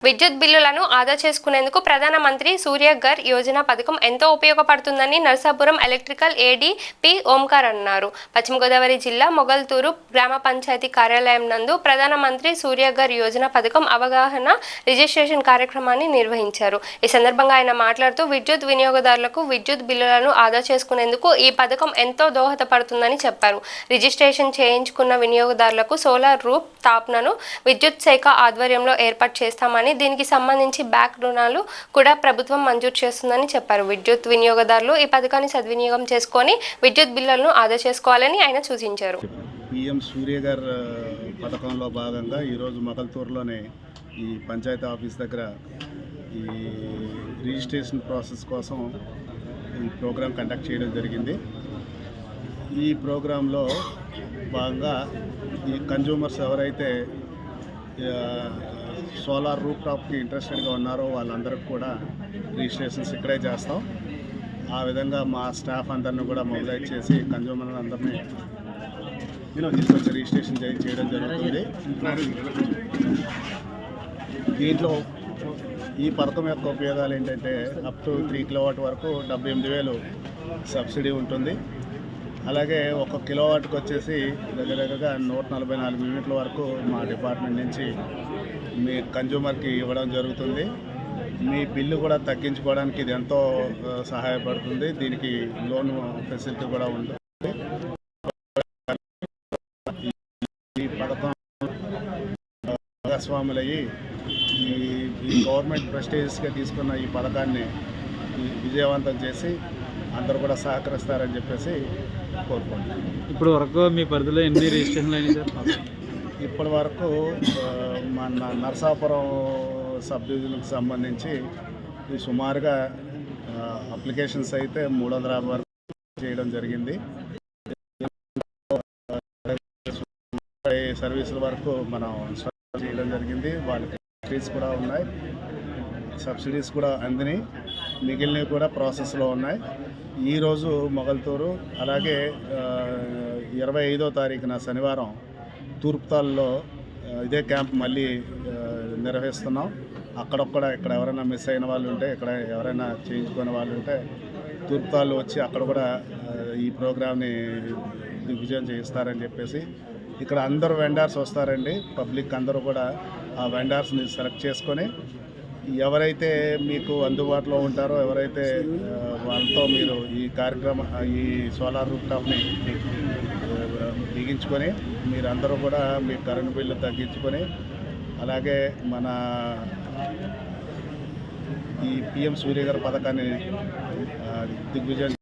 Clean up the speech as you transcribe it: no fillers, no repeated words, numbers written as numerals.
విద్యుత్ బిల్లులను ఆదా చేసుకునేందుకు ప్రధానమంత్రి సూర్యఘర్ యోజన పథకం ఎంతో ఉపయోగపడుతుందని నరసాపురం ఎలక్ట్రికల్ ఏడీ పి ఓంకార్ అన్నారు. పశ్చిమ గోదావరి జిల్లా మొగల్తూరు గ్రామ పంచాయతీ కార్యాలయం నందు ప్రధానమంత్రి సూర్యఘర్ యోజన పథకం అవగాహన రిజిస్ట్రేషన్ కార్యక్రమాన్ని నిర్వహించారు. ఈ సందర్భంగా ఆయన మాట్లాడుతూ విద్యుత్ వినియోగదారులకు విద్యుత్ బిల్లులను ఆదా చేసుకునేందుకు ఈ పథకం ఎంతో దోహదపడుతుందని చెప్పారు. రిజిస్ట్రేషన్ చేయించుకున్న వినియోగదారులకు సోలార్ రూఫ్ టాప్లను విద్యుత్ శాఖ ఆధ్వర్యంలో ఏర్పాటు చేస్తామని, దీనికి సంబంధించి బ్యాంక్ రుణాలు కూడా ప్రభుత్వం మంజూరు చేస్తుందని చెప్పారు. విద్యుత్ వినియోగదారులు ఈ పథకాన్ని సద్వినియోగం చేసుకొని విద్యుత్ బిల్లులను ఆదా చేసుకోవాలని ఆయన సూచించారు. పీఎం సూర్యఘర్ పథకంలో భాగంగా ఈరోజు మొగల్తూరులోనే ఈ పంచాయతీ ఆఫీస్ దగ్గర ఈ రిజిస్ట్రేషన్ ప్రాసెస్ కోసం ఈ ప్రోగ్రాం కండక్ట్ చేయడం జరిగింది. ఈ ప్రోగ్రాంలో భాగంగా ఈ కన్జ్యూమర్స్ ఎవరైతే సోలార్ రూఫ్ టాప్కి ఇంట్రెస్టెడ్గా ఉన్నారో వాళ్ళందరికీ కూడా రిజిస్ట్రేషన్స్ ఇక్కడే చేస్తాం. ఆ విధంగా మా స్టాఫ్ అందరినీ కూడా మొబిలైజ్ చేసి కన్జ్యూమర్ అందరినీ తీసుకొచ్చి రిజిస్ట్రేషన్ చేయడం జరుగుతుంది. దీంట్లో ఈ పథకం యొక్క ఉపయోగాలు ఏంటంటే అప్ టు 3 కిలోవాట్ వరకు 78,000 సబ్సిడీ ఉంటుంది. అలాగే 1 కిలోవాట్కి వచ్చేసి దగ్గరగా 144 యూనిట్ల వరకు మా డిపార్ట్మెంట్ నుంచి మీ కన్జ్యూమర్కి ఇవ్వడం జరుగుతుంది. మీ బిల్లు కూడా తగ్గించుకోవడానికి ఇది ఎంతో సహాయపడుతుంది. దీనికి లోన్ ఫెసిలిటీ కూడా ఉంటుంది. ఈ పథకం భాగస్వాములయ్యి ఈ గవర్నమెంట్ ప్రెస్టీజియస్గా తీసుకున్న ఈ పథకాన్ని విజయవంతం చేసి అందరూ కూడా సహకరిస్తారని చెప్పేసి కోరుకుంటున్నాను. ఇప్పుడు వరకు మీ పరిధిలో ఎన్ని రిజిస్ట్రేషన్లు అయినాయి సార్? ఇప్పటి వరకు మన నరసాపురం సబ్ డివిజన్కి సంబంధించి సుమారుగా అప్లికేషన్స్ అయితే 350 వరకు చేయడం జరిగింది. సర్వీసుల వరకు మనం చేయడం జరిగింది. వాళ్ళకి సబ్సిడీస్ కూడా ఉన్నాయి, సబ్సిడీస్ కూడా అందినాయి, మిగిలినవి కూడా ప్రాసెస్లో ఉన్నాయి. ఈరోజు మొగల్తూరు, అలాగే 25వ తారీఖున శనివారం తూర్పుతాల్లో ఇదే క్యాంప్ మళ్ళీ నిర్వహిస్తున్నాం. అక్కడొక్కడ ఇక్కడ ఎవరైనా మిస్ అయిన వాళ్ళు ఉంటే, ఇక్కడ ఎవరైనా చేయించుకునే వాళ్ళు ఉంటే తూర్పుతాల్లో వచ్చి అక్కడ కూడా ఈ ప్రోగ్రామ్ని దిగ్విజయం చేయిస్తారని చెప్పేసి ఇక్కడ అందరూ వెండర్స్ వస్తారండి. పబ్లిక్ అందరూ కూడా ఆ వెండర్స్ని సెలెక్ట్ చేసుకొని ఎవరైతే మీకు అందుబాటులో ఉంటారో, ఎవరైతే వాళ్ళతో మీరు ఈ ఈ సోలార్ రూఫ్ టాప్ని బిగించుకొని మీరందరూ కూడా మీ కరెంటు బిల్లు తగ్గించుకొని, అలాగే మన ఈ పీఎం సూర్యఘర్ పథకాన్ని దిగ్విజయం